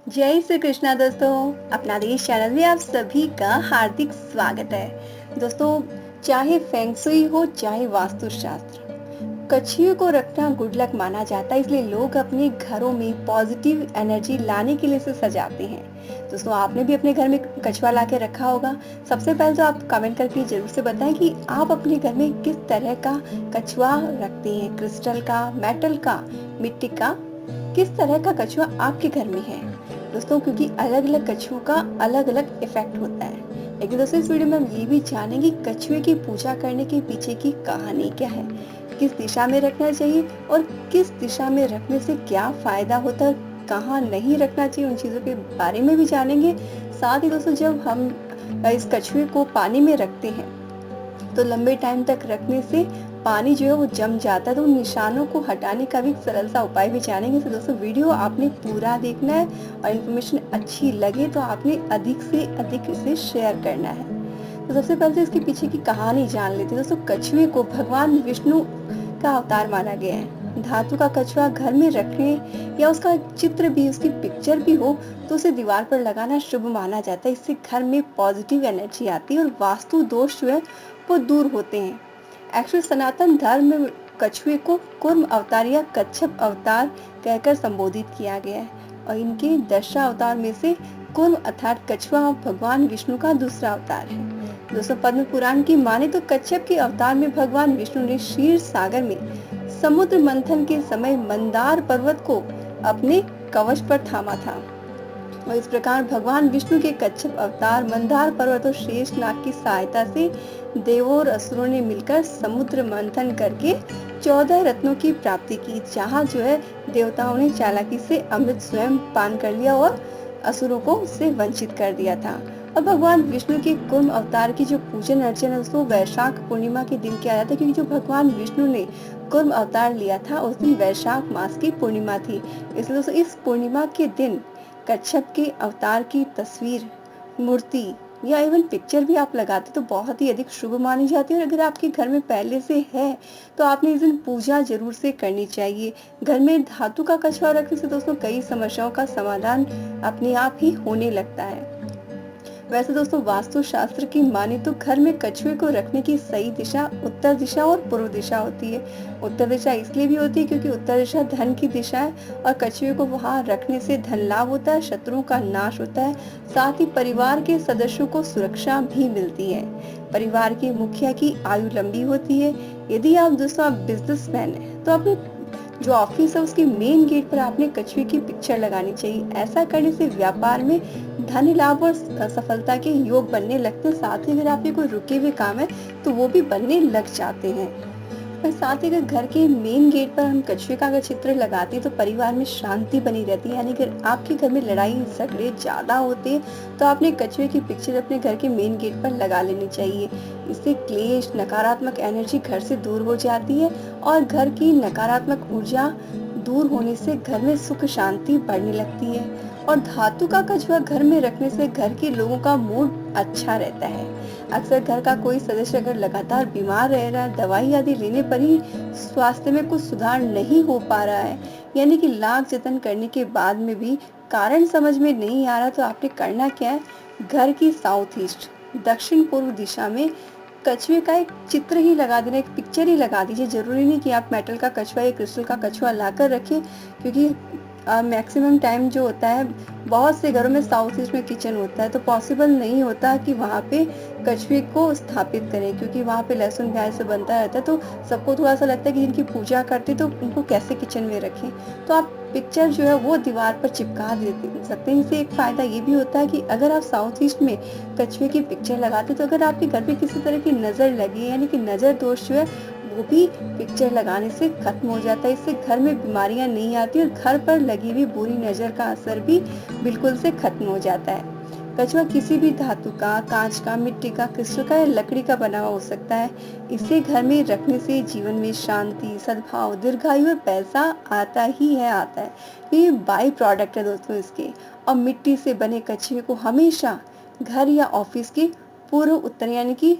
जय श्री कृष्णा दोस्तों। अपना देश चैनल में आप सभी का हार्दिक स्वागत है। दोस्तों, चाहे फेंग शुई हो चाहे वास्तुशास्त्र, कछुए को रखना गुड लक माना जाता है, इसलिए लोग अपने घरों में पॉजिटिव एनर्जी लाने के लिए इसे सजाते हैं। दोस्तों, आपने भी अपने घर में कछुआ ला के रखा होगा। सबसे पहले तो आप कमेंट करके जरूर से बताएं कि आप अपने घर में किस तरह का कछुआ रखते हैं, क्रिस्टल का, मेटल का, मिट्टी का, किस तरह का कछुआ आपके घर में है। दोस्तों, क्योंकि अलग अलग कछुओं का अलग अलग इफेक्ट होता है। लेकिन दोस्तों, इस वीडियो में हम ये भी जानेंगे कछुए की पूजा करने के पीछे की कहानी क्या है, किस दिशा में रखना चाहिए और किस दिशा में रखने से क्या फायदा होता है, कहाँ नहीं रखना चाहिए, उन चीजों के बारे में भी जानेंगे। साथ ही दोस्तों, जब हम इस कछुए को पानी में रखते हैं तो लंबे टाइम तक रखने से पानी जो है वो जम जाता है, तो उन निशानों को हटाने का भी एक सरल सा उपाय भी जानेंगे। तो दोस्तों, वीडियो आपने पूरा देखना है और इन्फॉर्मेशन अच्छी लगे तो आपने अधिक से अधिक इसे शेयर करना है। तो सबसे पहले तो इसके पीछे की कहानी जान लेते हैं। दोस्तों, कछुए को भगवान विष्णु का अवतार माना गया है। धातु का कछुआ घर में रखने या उसका चित्र भी, उसकी पिक्चर भी हो तो उसे दीवार पर लगाना शुभ माना जाता है। इससे घर में पॉजिटिव एनर्जी आती है और वास्तु दोष जो है वो दूर होते हैं। एक्चुअली सनातन धर्म में कछुए को कूर्म अवतार या कच्छप अवतार कहकर संबोधित किया गया है और इनके दशा अवतार में से कूर्म अर्थात कछुआ भगवान विष्णु का दूसरा अवतार है। दोस्तों, पद्म पुराण की माने तो कच्छप के अवतार में भगवान विष्णु ने क्षीर सागर में समुद्र मंथन के समय मंदार पर्वत को अपने कवच पर थामा था और इस प्रकार भगवान विष्णु के कच्छप अवतार मंदार पर्वत और शेष नाग की सहायता से देवों और असुरों ने मिलकर समुद्र मंथन करके 14 रत्नों की प्राप्ति की, जहाँ जो है देवताओं ने चालाकी से अमृत स्वयं पान कर लिया और असुरों को उससे वंचित कर दिया था। और भगवान विष्णु के कुर्म अवतार की जो पूजन अर्चन है उसको वैशाख पूर्णिमा के दिन किया जाता है, क्योंकि जो भगवान विष्णु ने कुर्म अवतार लिया था उस दिन वैशाख मास की पूर्णिमा थी। इसलिए दोस्तों, इस पूर्णिमा के दिन कच्छप के अवतार की तस्वीर, मूर्ति या इवन पिक्चर भी आप लगाते तो बहुत ही अधिक शुभ मानी जाती है। और अगर आपके घर में पहले से है तो आपने इस दिन पूजा जरूर से करनी चाहिए। घर में धातु का कछुआ रखने से दोस्तों कई समस्याओं का समाधान अपने आप ही होने लगता है। वैसे दोस्तों, वास्तु शास्त्र की माने तो घर में कछुए को रखने की सही दिशा उत्तर दिशा और पूर्व दिशा होती है। उत्तर दिशा इसलिए भी होती है क्योंकि उत्तर दिशा धन की दिशा है और कछुए को वहां रखने से धन लाभ होता है, शत्रुओं का नाश होता है, साथ ही परिवार के सदस्यों को सुरक्षा भी मिलती है। परिवार के मुखिया की आयु लंबी होती है। यदि आप दोस्तों बिजनेसमैन है तो अपने जो ऑफिस है उसके मेन गेट पर आपने कछुए की पिक्चर लगानी चाहिए। ऐसा करने से व्यापार में धन लाभ और सफलता के योग बनने लगते हैं। साथ ही अगर आपके कोई रुके हुए काम है तो वो भी बनने लग जाते हैं। और साथ ही अगर घर के मेन गेट पर हम कछुए का अगर चित्र लगाते हैं तो परिवार में शांति बनी रहती है। यानी अगर आपके घर में लड़ाई झगड़े ज्यादा होते हैं तो आपने कछुए की पिक्चर अपने घर के मेन गेट पर लगा लेनी चाहिए। इससे क्लेश, नकारात्मक एनर्जी घर से दूर हो जाती है और घर की नकारात्मक ऊर्जा दूर होने से घर में सुख शांति बढ़ने लगती है। और धातु का कछुआ घर में रखने से घर के लोगों का मूड अच्छा रहता है। अक्सर घर का कोई सदस्य अगर लगातार बीमार रह रहा है, दवाई आदि लेने पर ही स्वास्थ्य में कुछ सुधार नहीं हो पा रहा है, यानी कि लाख जतन करने के बाद में भी कारण समझ में नहीं आ रहा, तो आपने करना क्या है, घर की साउथ ईस्ट दक्षिण पूर्व दिशा में कछुए का एक चित्र ही लगा देना, एक पिक्चर ही लगा दीजिए। जरूरी नहीं कि आप मेटल का कछुआ या क्रिस्टल का कछुआ लाकर रखें, क्योंकि मैक्सिमम टाइम जो होता है बहुत से घरों में साउथ ईस्ट में किचन होता है तो पॉसिबल नहीं होता कि वहाँ पे कछुए को स्थापित करें, क्योंकि वहाँ पे लहसुन प्याज से बनता रहता है। तो सबको थोड़ा सा लगता है कि जिनकी पूजा करते तो उनको कैसे किचन में रखें। तो आप पिक्चर जो है वो दीवार पर चिपका दे सकते हैं। इससे एक फायदा ये भी होता है कि अगर आप साउथ ईस्ट में कछुए की पिक्चर लगाते तो अगर आपके घर पे किसी तरह की नजर लगी, यानी कि नजर दोष जो है वो भी पिक्चर लगाने से खत्म हो जाता है। इससे घर में बीमारियां नहीं आती और घर पर लगी हुई बुरी नजर का असर भी बिल्कुल से खत्म हो जाता है। कछुआ किसी भी धातु का, कांच का, मिट्टी का, क्रिस्टल का या लकड़ी का बना हुआ हो सकता है। इसे घर में रखने से जीवन में शांति, सद्भाव, दीर्घायु और पैसा आता ही है, आता है। ये बाई प्रोडक्ट है दोस्तों इसके। और मिट्टी से बने कछुए को हमेशा घर या ऑफिस के पूर्व उत्तर यानी कि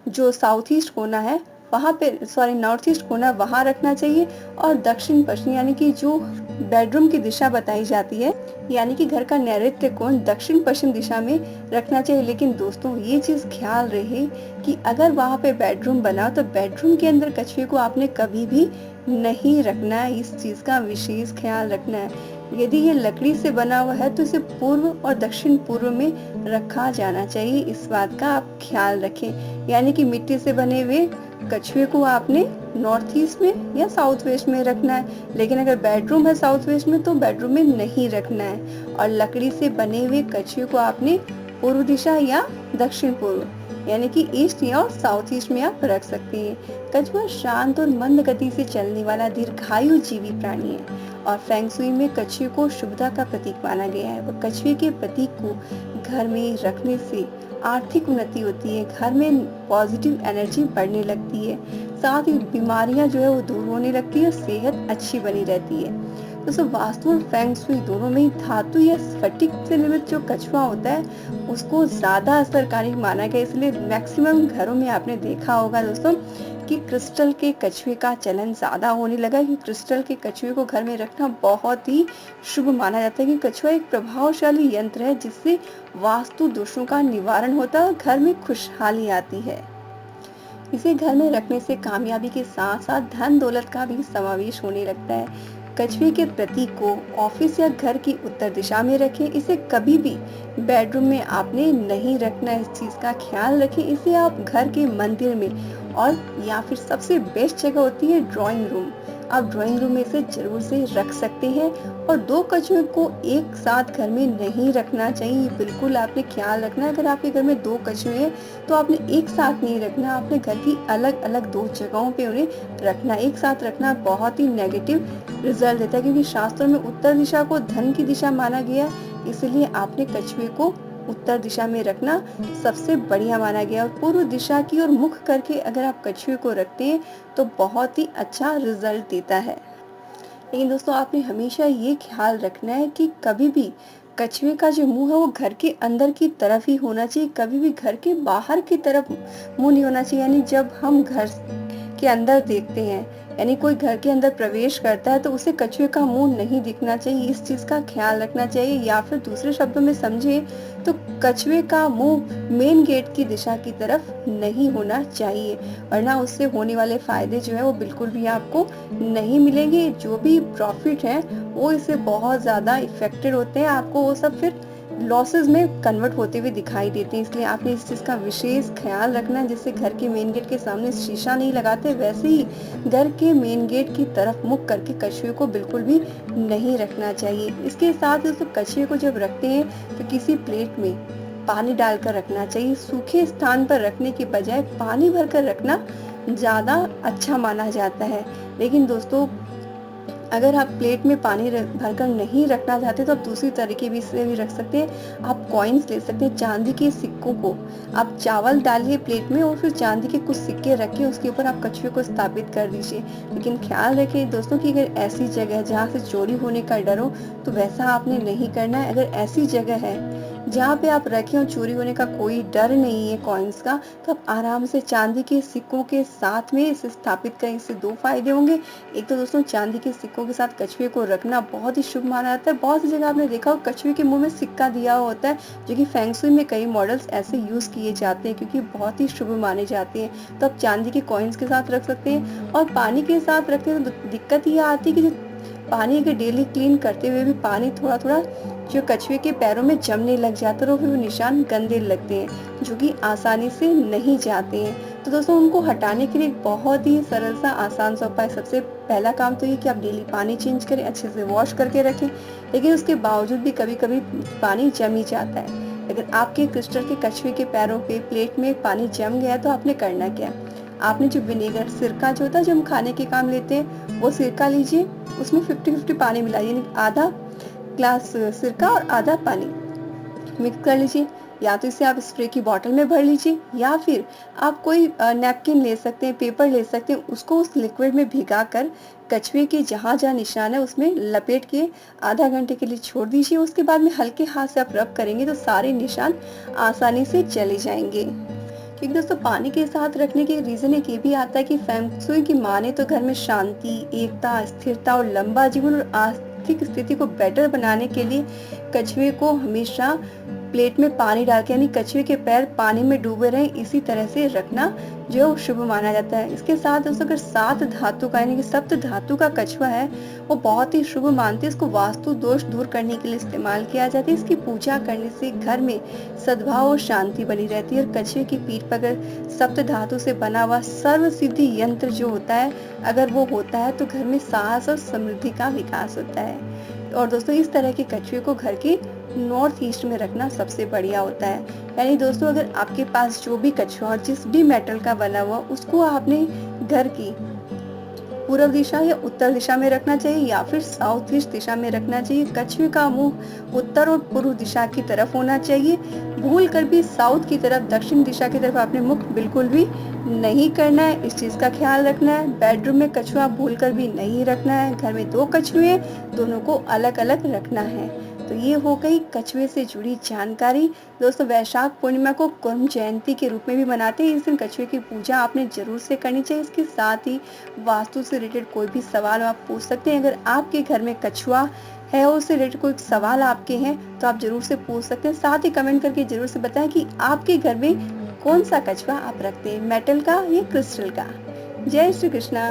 जो साउथ ईस्ट कोना है वहाँ पे नॉर्थ ईस्ट कोना वहाँ रखना चाहिए, और दक्षिण पश्चिम यानी कि जो बेडरूम की दिशा बताई जाती है, यानी कि घर का नैऋत्य कोण दक्षिण पश्चिम दिशा में रखना चाहिए। लेकिन दोस्तों ये चीज ख्याल रहे कि अगर वहाँ पे बेडरूम बना तो बेडरूम के अंदर कछुए को आपने कभी भी नहीं रखना है। इस चीज का विशेष ख्याल रखना है। यदि ये लकड़ी से बना हुआ है तो इसे पूर्व और दक्षिण पूर्व में रखा जाना चाहिए। इस बात का आप ख्याल रखें। यानी कि मिट्टी से बने हुए कछुए को आपने नॉर्थ ईस्ट में या साउथ वेस्ट में रखना है। लेकिन अगर बेडरूम है साउथ वेस्ट में तो बेडरूम में नहीं रखना है। और लकड़ी से बने हुए कछुए को आपने पूर्व दिशा या दक्षिण पूर्व यानी कि ईस्ट या और साउथ ईस्ट में आप रख सकते हैं। कछुआ शांत और मंद गति से चलने वाला दीर्घायु जीवी प्राणी है, और फेंग शुई में कछुए को शुभता का प्रतीक माना गया है। और कछुए के प्रतीक को घर में रखने से आर्थिक उन्नति होती है, घर में पॉजिटिव एनर्जी बढ़ने लगती है, साथ ही बीमारियां जो है वो दूर होने लगती है, सेहत अच्छी बनी रहती है। दोस्तों वास्तु और फेंग शुई दोनों में ही धातु या स्फटिक से निर्मित जो कछुआ होता है उसको ज्यादा असरकारी माना गया। इसलिए मैक्सिमम घरों में आपने देखा होगा दोस्तों कि क्रिस्टल के कछुए का चलन ज्यादा होने लगा, कि क्रिस्टल के कछुए को घर में रखना बहुत ही शुभ माना जाता है। कि कछुआ एक प्रभावशाली यंत्र है जिससे वास्तु दोषों का निवारण होता है और घर में खुशहाली आती है। इसे घर में रखने से कामयाबी के साथ साथ धन दौलत का भी समावेश होने लगता है। कछुए के प्रतीक को ऑफिस या घर की उत्तर दिशा में रखें। इसे कभी भी बेडरूम में आपने नहीं रखना है, इस चीज का ख्याल रखें। इसे आप घर के मंदिर में और या फिर सबसे बेस्ट जगह होती है ड्राइंग रूम, आप ड्राइंग रूम में इसे जरूर से रख सकते हैं। और दो कछुए को एक साथ घर में नहीं रखना चाहिए, बिल्कुल आपने ख्याल रखना है। अगर आपके घर में दो कछुए हैं तो आपने एक साथ नहीं रखना, आपने घर की अलग अलग दो जगहों पे उन्हें रखना। एक साथ रखना बहुत ही नेगेटिव रिजल्ट देता है, क्योंकि शास्त्रों में उत्तर दिशा को धन की दिशा माना गया, इसलिए आपने कछुए को उत्तर दिशा में रखना सबसे बढ़िया माना गया। और पूर्व दिशा की ओर मुख करके अगर आप कछुए को रखते हैं तो बहुत ही अच्छा रिजल्ट देता है। लेकिन दोस्तों आपने हमेशा ये ख्याल रखना है कि कभी भी कछुए का जो मुंह है वो घर के अंदर की तरफ ही होना चाहिए, कभी भी घर के बाहर की तरफ मुंह नहीं होना चाहिए। यानी जब हम घर के अंदर देखते हैं, यानी कोई घर के अंदर प्रवेश करता है तो उसे कछुए का मुंह नहीं दिखना चाहिए, इस चीज का ख्याल रखना चाहिए। या फिर दूसरे शब्दों में समझे तो कछुए का मुंह मेन गेट की दिशा की तरफ नहीं होना चाहिए, वरना उससे होने वाले फायदे जो है वो बिल्कुल भी आपको नहीं मिलेंगे। जो भी प्रॉफिट है वो इससे बहुत ज्यादा इफेक्टेड होते हैं, आपको वो सब फिर लॉसेस में कन्वर्ट होते हुए दिखाई देते हैं। इसलिए आपने इस चीज का विशेष ख्याल रखना है। जैसे घर के मेन गेट के सामने शीशा नहीं लगाते, वैसे ही घर के मेन गेट की तरफ मुख करके कछुए को बिल्कुल भी नहीं रखना चाहिए। इसके साथ ही कछुए को जब रखते हैं तो किसी प्लेट में पानी डालकर रखना चाहिए। सूखे स्थान पर रखने के बजाय पानी भरकर रखना ज्यादा अच्छा माना जाता है। लेकिन दोस्तों अगर आप प्लेट में पानी भरकर नहीं रखना चाहते तो आप दूसरी तरीके भी से भी रख सकते हैं। आप कॉइन्स ले सकते हैं, चांदी के सिक्कों को आप चावल डालिए प्लेट में और फिर चांदी के कुछ सिक्के रखिए, उसके ऊपर आप कछुए को स्थापित कर दीजिए। लेकिन ख्याल रखिए दोस्तों कि अगर ऐसी जगह जहाँ से चोरी होने का डर हो तो वैसा आपने नहीं करना है। अगर ऐसी जगह है जहाँ पे आप रखें और चोरी होने का कोई डर नहीं है कॉइन्स का, तो आप आराम से चांदी के सिक्कों के साथ में इसे स्थापित करें। इससे दो फायदे होंगे। एक तो दोस्तों चांदी के सिक्कों के साथ कछुए को रखना बहुत ही शुभ माना जाता है। बहुत सी जगह आपने देखा हो कछुए के मुंह में सिक्का दिया होता है, जो कि फेंग शुई में कई मॉडल्स ऐसे यूज किए जाते हैं क्योंकि बहुत ही शुभ माने जाते हैं। तो आप चांदी के कॉइन्स के साथ रख सकते हैं। और पानी के साथ रखते हैं तो दिक्कत यह आती है कि जो पानी अगर डेली क्लीन करते हुए भी पानी थोड़ा थोड़ा जो कछुए के पैरों में जमने लग जाता है और फिर वो निशान गंदे लगते हैं, जो कि आसानी से नहीं जाते हैं। तो दोस्तों उनको हटाने के लिए बहुत ही सरल सा आसान सा उपाय, सबसे पहला काम तो ये कि आप डेली पानी चेंज करें, अच्छे से वॉश करके रखें। लेकिन उसके बावजूद भी कभी कभी पानी जम ही जाता है। अगर आपके क्रिस्टल के कछुए के पैरों पे प्लेट में पानी जम गया तो आपने करना क्या, आपने जो विनेगर सिरका जो होता है जो हम खाने के काम लेते हैं वो सिरका लीजिए, उसमें 50-50 पानी मिलाइए, यानी आधा ग्लास सिरका और आधा पानी मिक्स कर लीजिए। या तो इसे आप स्प्रे की बोतल में भर लीजिए या फिर आप कोई नैपकिन ले सकते हैं, पेपर ले सकते हैं, उसको उस लिक्विड में भिगा कर कछुए के जहाँ जहाँ निशान है उसमें लपेट के आधा घंटे के लिए छोड़ दीजिए। उसके बाद में हल्के हाथ से आप रब करेंगे तो सारे निशान आसानी से चले जाएंगे। क्योंकि दोस्तों पानी के साथ रखने के रीजन एक ये भी आता है कि फेंग शुई की माने तो घर में शांति, एकता, स्थिरता और लंबा जीवन और आर्थिक स्थिति को बेटर बनाने के लिए कछुए को हमेशा प्लेट में पानी डाल के, यानी कछुए के पैर पानी में डूबे रहें, इसी तरह से रखना जो शुभ माना जाता है। इसके साथ दोस्तों अगर सात धातु का यानी कि सप्त धातु का कछुआ है वो बहुत ही शुभ मानते हैं। इसको वास्तु दोष दूर करने के लिए इस्तेमाल किया जाता है। इसकी पूजा करने से घर में सद्भाव और शांति बनी रहती है। और कछुए की पीठ पर अगर सप्त धातु से बना हुआ सर्व सिद्धि यंत्र जो होता है, अगर वो होता है तो घर में साहस और समृद्धि का विकास होता है। और दोस्तों इस तरह के कछुए को घर के नॉर्थ ईस्ट में रखना सबसे बढ़िया होता है। यानी दोस्तों अगर आपके पास जो भी कछुआ और जिस भी मेटल का बना हुआ उसको आपने घर की पूर्व दिशा या उत्तर दिशा में रखना चाहिए या फिर साउथ ईस्ट दिशा में रखना चाहिए। कछुए का मुंह उत्तर और पूर्व दिशा की तरफ होना चाहिए। भूल कर भी साउथ की तरफ, दक्षिण दिशा की तरफ आपने मुख बिल्कुल भी नहीं करना है, इस चीज का ख्याल रखना है। बेडरूम में कछुआ भूल कर भी नहीं रखना है। घर में दो कछुए, दोनों को अलग अलग रखना है। तो ये हो गई कछुए से जुड़ी जानकारी। दोस्तों वैशाख पूर्णिमा को कुर्म जयंती के रूप में भी मनाते हैं। इस दिन कछुए की पूजा आपने जरूर से करनी चाहिए। इसके साथ ही वास्तु से रिलेटेड कोई भी सवाल आप पूछ सकते हैं। अगर आपके घर में कछुआ है और उससे रिलेटेड कोई सवाल आपके हैं तो आप जरूर से पूछ सकते हैं। साथ ही कमेंट करके जरूर से बताएं कि आपके घर में कौन सा कछुआ आप रखते हैं, मेटल का या क्रिस्टल का। जय श्री कृष्णा।